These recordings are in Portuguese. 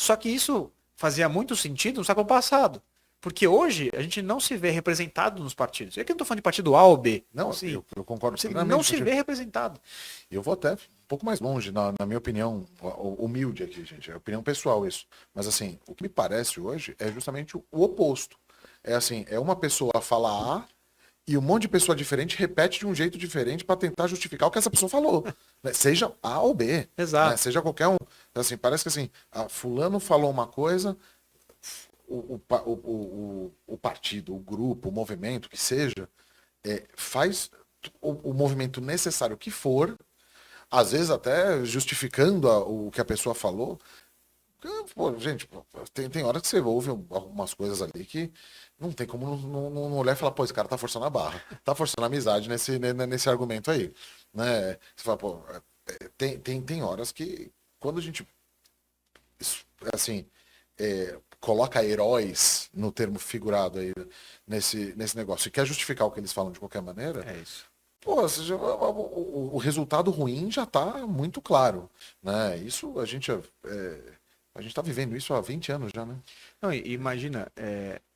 Só que isso fazia muito sentido no século passado. Porque hoje a gente não se vê representado nos partidos. E aqui eu não estou falando de partido A ou B. Não, Sim, eu concordo você não plenamente se vê contigo. representado. Eu vou até um pouco mais longe, na minha opinião, humilde aqui, gente. É opinião pessoal isso. Mas assim, o que me parece hoje é justamente o oposto. É assim, é uma pessoa fala A e um monte de pessoa diferente repete de um jeito diferente para tentar justificar o que essa pessoa falou. Né? Seja A ou B. Né? Exato. Seja qualquer um. Assim, parece que assim, fulano falou uma coisa, o partido, o grupo, o movimento, que seja, faz o movimento necessário que for, às vezes até justificando o que a pessoa falou. Pô, gente, pô, tem horas que você ouve algumas coisas ali que não tem como não olhar e falar, pô, esse cara tá forçando a barra, tá forçando a amizade nesse argumento aí. Né? Você fala, pô, tem horas que quando a gente assim, coloca heróis no termo figurado aí nesse negócio e quer justificar o que eles falam de qualquer maneira, É isso. pô, o resultado ruim já está muito claro, né? Isso a gente está vivendo isso há 20 anos já, né? Não, e imagina,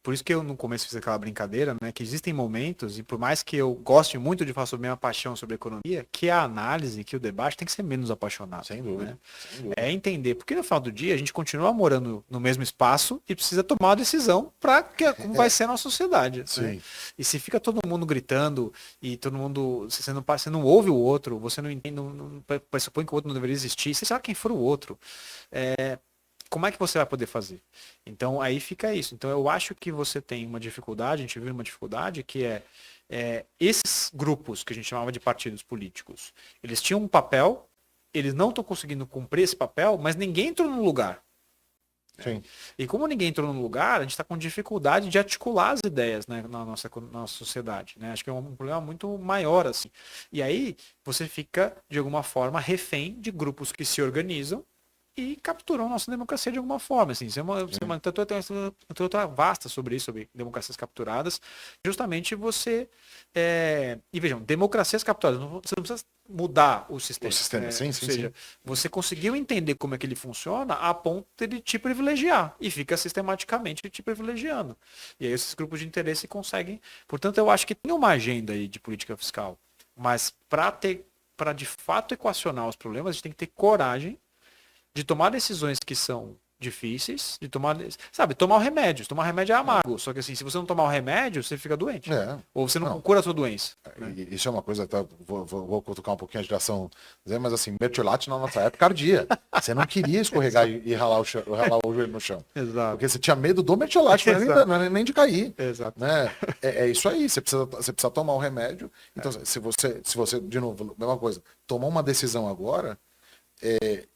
por isso que eu no começo fiz aquela brincadeira, né? Que existem momentos, e por mais que eu goste muito de falar sobre a minha paixão sobre economia, que a análise, que o debate tem que ser menos apaixonado. Sem Né? dúvida, sem dúvida. É entender, porque no final do dia a gente continua morando no mesmo espaço e precisa tomar uma decisão para como vai ser a nossa sociedade. Né? Sim, E se fica todo mundo gritando e todo mundo, você não ouve o outro, você não entende, não pressupõe que o outro não deveria existir, seja lá quem for o outro. Como é que você vai poder fazer? Então aí fica isso. Então eu acho que você tem uma dificuldade, a gente vive uma dificuldade que esses grupos que a gente chamava de partidos políticos, eles tinham um papel, eles não estão conseguindo cumprir esse papel, mas ninguém entrou no lugar. sim. E como ninguém entrou no lugar, a gente está com dificuldade de articular as ideias, né, na nossa sociedade. Né? Acho que é um problema muito maior assim. E aí você fica, de alguma forma, refém de grupos que se organizam e capturam a nossa democracia de alguma forma. Assim, tem outra vasta sobre isso, sobre democracias capturadas. Justamente você. E vejam, democracias capturadas, você não precisa mudar o O sistema. sistema, sim, Ou sim, sim. seja, você conseguiu entender como é que ele funciona a ponto de ele te privilegiar e fica sistematicamente te privilegiando. E aí esses grupos de interesse conseguem. Portanto, eu acho que tem uma agenda aí de política fiscal. Mas para de fato equacionar os problemas, a gente tem que ter coragem de tomar decisões que são difíceis, tomar o remédio. Tomar remédio é amargo. Só que assim, se você não tomar o remédio, você fica doente. Ou você não Não. cura a sua doença. Né? Isso é uma coisa, até vou cutucar um pouquinho a geração, mas assim, mertiolate na nossa época ardia. Você não queria escorregar e ralar ralar o joelho no chão. Exato. Porque você tinha medo do mertiolate, não era nem de cair. Exato. Né? É isso aí, você precisa tomar o remédio. Então, se você, de novo, mesma coisa, tomou uma decisão agora,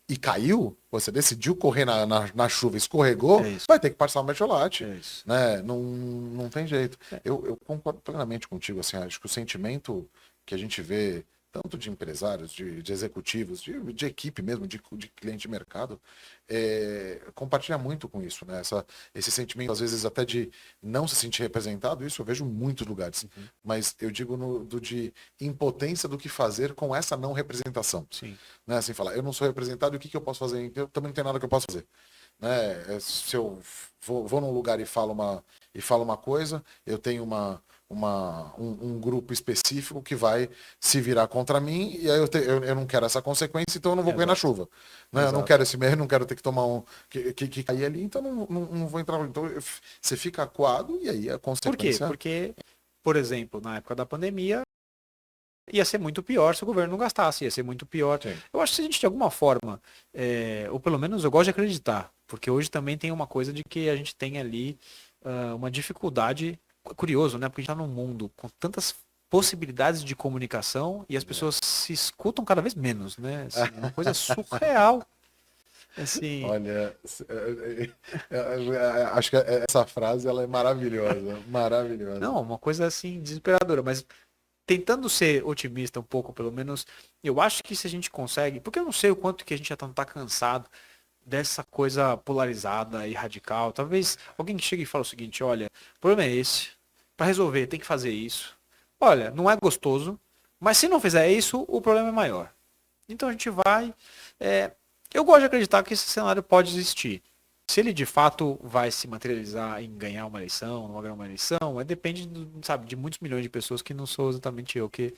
e caiu, você decidiu correr na chuva, escorregou, É isso. vai ter que passar o mertiolate. É isso. Né? Não tem jeito. Eu concordo plenamente contigo. Assim, acho que o sentimento que a gente vê, tanto de empresários, de executivos, de equipe mesmo, de cliente de mercado, compartilha muito com isso. Né? Esse sentimento, às vezes, até de não se sentir representado, isso eu vejo em muitos lugares. Mas eu digo de impotência do que fazer com essa não representação. Sim. Né? Assim, falar, eu não sou representado, o que eu posso fazer? Eu também não tenho nada que eu possa fazer. Né? Se eu vou num lugar e falo uma coisa, eu tenho um grupo específico que vai se virar contra mim e aí eu não quero essa consequência, então eu não vou correr na chuva. Né? Eu não quero esse meio, não quero ter que tomar que cair ali, então não vou entrar. Então você fica acuado e aí a Por quê? consequência. Porque, por exemplo, na época da pandemia, ia ser muito pior se o governo não gastasse, ia ser muito pior. Sim. Eu acho que se a gente de alguma forma, ou pelo menos eu gosto de acreditar, porque hoje também tem uma coisa de que a gente tem ali uma dificuldade, curioso, né? Porque a gente está num mundo com tantas possibilidades de comunicação e as pessoas se escutam cada vez menos, né? Assim, é uma coisa surreal. Assim, Olha, acho que essa frase ela é maravilhosa, maravilhosa. não, uma coisa assim desesperadora, mas tentando ser otimista um pouco, pelo menos, eu acho que se a gente consegue, porque eu não sei o quanto que a gente já não tá cansado dessa coisa polarizada e radical. Talvez alguém que chegue e fale o seguinte, olha, o problema é esse, para resolver tem que fazer isso. Olha, não é gostoso, mas se não fizer isso, o problema é maior. Então a gente vai. Eu gosto de acreditar que esse cenário pode existir. Se ele de fato vai se materializar em ganhar uma eleição, não vai ganhar uma eleição, depende, sabe, de muitos milhões de pessoas que não sou exatamente eu que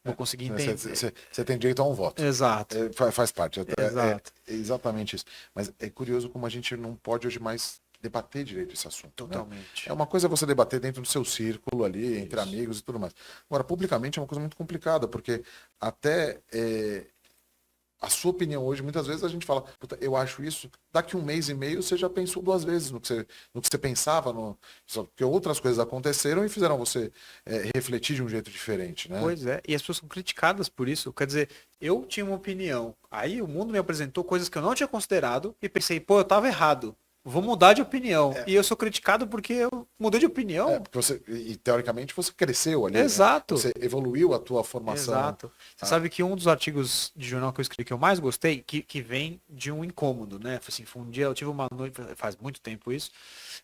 vou conseguir entender. Você tem direito a um voto. Exato. Faz parte. Exato. É exatamente isso. Mas é curioso como a gente não pode hoje mais debater direito esse assunto. Totalmente. Né? É uma coisa você debater dentro do seu círculo ali, entre amigos e tudo mais. Agora, publicamente é uma coisa muito complicada, porque até a sua opinião hoje, muitas vezes a gente fala, puta, eu acho isso, daqui um mês e meio você já pensou 2 vezes no que você pensava, só porque outras coisas aconteceram e fizeram você refletir de um jeito diferente, né? Pois é, e as pessoas são criticadas por isso. Quer dizer, eu tinha uma opinião, aí o mundo me apresentou coisas que eu não tinha considerado e pensei, pô, eu tava errado. Vou mudar de opinião. E eu sou criticado porque eu mudei de opinião. Porque teoricamente você cresceu ali, Exato. Né? Você evoluiu a tua formação. Exato. Você sabe que um dos artigos de jornal que eu escrevi que eu mais gostei, que vem de um incômodo, né? Assim, foi um dia, eu tive uma noite, faz muito tempo isso,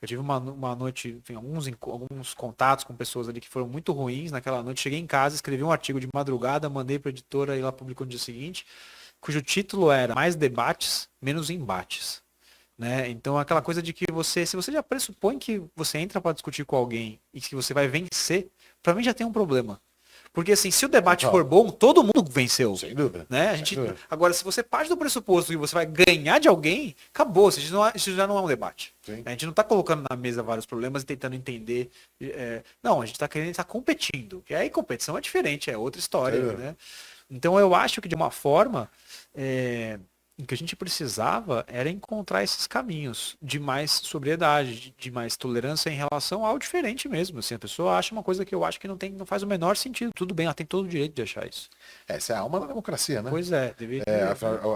eu tive uma noite, enfim, alguns contatos com pessoas ali que foram muito ruins naquela noite. Cheguei em casa, escrevi um artigo de madrugada, mandei para a editora e ela publicou no dia seguinte, cujo título era Mais debates, menos embates. Né? Então aquela coisa de que se você já pressupõe que você entra para discutir com alguém e que você vai vencer, para mim já tem um problema. Porque assim, se o debate for bom, todo mundo venceu. Sem dúvida. Né? Agora, se você parte do pressuposto que você vai ganhar de alguém, acabou. Isso já não é um debate. Sim. A gente não está colocando na mesa vários problemas e tentando entender. Não, a gente está querendo estar competindo. E aí competição é diferente, é outra história. Né? Então eu acho que de uma forma. O que a gente precisava era encontrar esses caminhos de mais sobriedade, de mais tolerância em relação ao diferente mesmo. Assim, a pessoa acha uma coisa que eu acho que não faz o menor sentido. Tudo bem, ela tem todo o direito de achar isso. Essa é a alma da democracia, né? Pois é, deveria.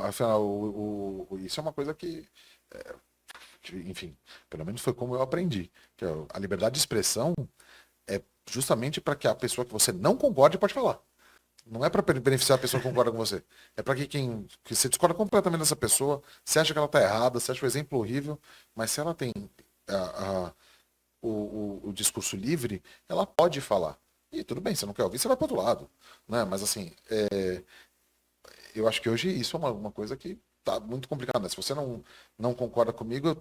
Afinal, isso é uma coisa que, enfim, pelo menos foi como eu aprendi. Que a liberdade de expressão é justamente para que a pessoa que você não concorde pode falar. Não é para beneficiar a pessoa que concorda com você. É para que você discorda completamente dessa pessoa, você acha que ela está errada, você acha o exemplo horrível, mas se ela tem o discurso livre, ela pode falar. E tudo bem, você não quer ouvir, você vai para outro lado. Né? Mas assim, eu acho que hoje isso é uma coisa que tá muito complicado. Né? Se você não concorda comigo,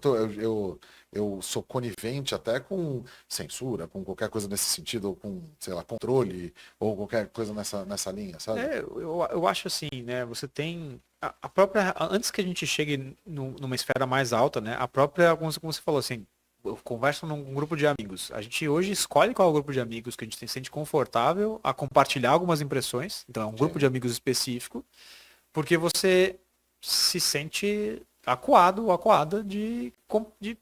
eu sou conivente até com censura, com qualquer coisa nesse sentido, ou com, sei lá, controle, ou qualquer coisa nessa linha, sabe? Eu acho assim, né? Você tem a própria. Antes que a gente chegue numa esfera mais alta, né? A própria, como você falou assim, eu converso num grupo de amigos. A gente hoje escolhe qual é o grupo de amigos que a gente se sente confortável a compartilhar algumas impressões. Então é um grupo de amigos específico, porque você se sente acuado ou acuada de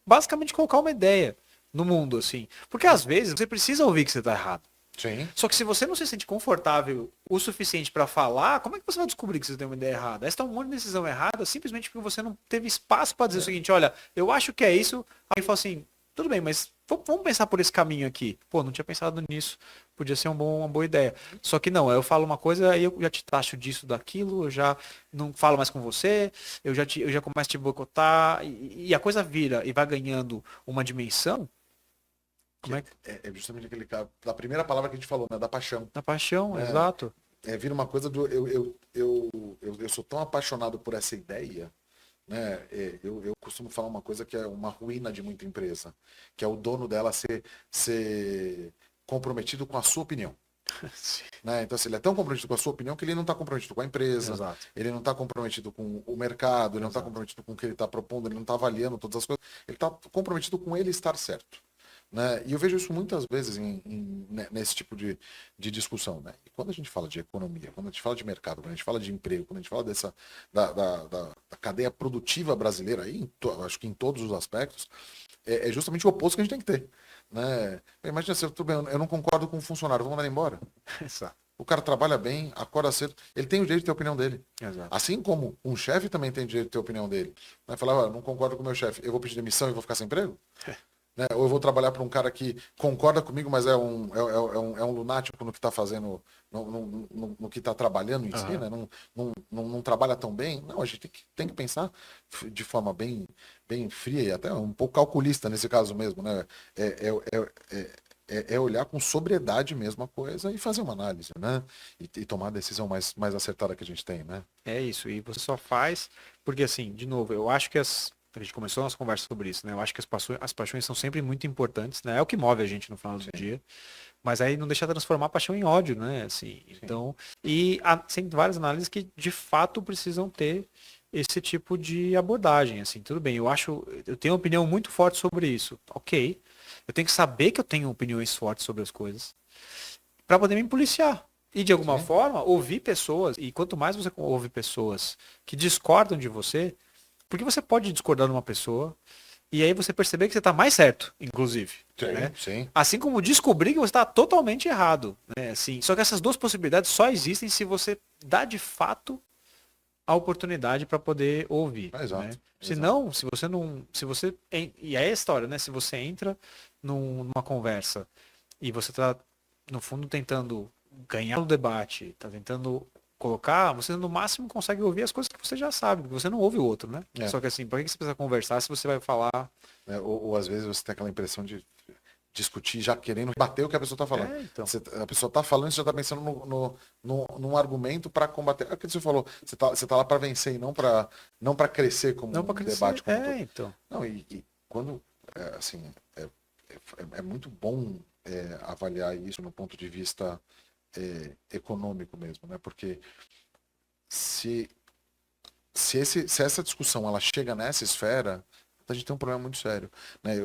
basicamente colocar uma ideia no mundo, assim. Porque às vezes você precisa ouvir que você está errado. Sim. Só que se você não se sente confortável o suficiente para falar, como é que você vai descobrir que você tem uma ideia errada? Essa é uma decisão errada simplesmente porque você não teve espaço para dizer o seguinte, olha, eu acho que é isso. Aí fala assim, tudo bem, mas vamos pensar por esse caminho aqui. Pô, não tinha pensado nisso. Podia ser uma boa ideia. Só que não, eu falo uma coisa, aí eu já te taxo disso, daquilo, eu já não falo mais com você, eu já começo a te boicotar, e a coisa vira e vai ganhando uma dimensão. Como é justamente aquele da primeira palavra que a gente falou, né? Da paixão. Da paixão, exato. Vira uma coisa do. Eu sou tão apaixonado por essa ideia, né? Eu costumo falar uma coisa que é uma ruína de muita empresa, que é o dono dela ser comprometido com a sua opinião. Né? Então, assim, ele é tão comprometido com a sua opinião que ele não está comprometido com a empresa, Exato. ele não está comprometido com o mercado, ele não está comprometido com o que ele está propondo, ele não está avaliando todas as coisas, ele está comprometido com ele estar certo. Né? E eu vejo isso muitas vezes nesse tipo de discussão. Né? E quando a gente fala de economia, quando a gente fala de mercado, quando a gente fala de emprego, quando a gente fala da cadeia produtiva brasileira, aí, acho que em todos os aspectos, é justamente o oposto que a gente tem que ter. Né? Imagina se eu não concordo com um funcionário, vou mandar ele embora. Exato. O cara trabalha bem, acorda cedo, ele tem o direito de ter a opinião dele. Exato. Assim como um chefe também tem o direito de ter a opinião dele. Vai falar, não concordo com o meu chefe, eu vou pedir demissão e vou ficar sem emprego? Né? Ou eu vou trabalhar para um cara que concorda comigo, mas é um lunático no que está fazendo, no que está trabalhando em si, né? Não trabalha tão bem. Não, a gente tem que pensar de forma bem fria e até um pouco calculista nesse caso mesmo. Né? É olhar com sobriedade mesmo a coisa e fazer uma análise, né? E tomar a decisão mais acertada que a gente tem, né? É isso, e você só faz, porque assim, de novo, eu acho que A gente começou a nossa conversa sobre isso, né? Eu acho que as paixões são sempre muito importantes, né? É o que move a gente no final do dia. Mas aí não deixa de transformar a paixão em ódio, né? Assim, então, e tem várias análises que de fato precisam ter esse tipo de abordagem, assim, tudo bem. Eu tenho uma opinião muito forte sobre isso. Ok. Eu tenho que saber que eu tenho opiniões fortes sobre as coisas para poder me policiar. E de alguma Sim. forma, ouvir pessoas, e quanto mais você ouve pessoas que discordam de você, porque você pode discordar de uma pessoa, e aí você perceber que você está mais certo, inclusive. Sim, Né? sim. Assim como descobrir que você está totalmente errado. Né? Assim, só que essas duas possibilidades só existem se você dá de fato a oportunidade para poder ouvir. Né? Exato, Se exato. não, se você não. Se você. E aí é a história, né? Se você entra numa conversa e você está, no fundo, tentando ganhar o debate, está tentando colocar, você no máximo consegue ouvir as coisas que você já sabe, porque você não ouve o outro, né? É, Só que assim, por que você precisa conversar se você vai falar. ou às vezes você tem aquela impressão de discutir já querendo bater o que a pessoa está falando. É, então. A pessoa está falando, você já está pensando num argumento para combater. É o que você falou, você tá lá para vencer e não para crescer como Não para um crescer. debate como um todo. É, então. Não, e quando, assim, é muito bom avaliar isso no ponto de vista econômico mesmo, né? Porque se, se essa discussão ela chega nessa esfera, a gente tem um problema muito sério, né?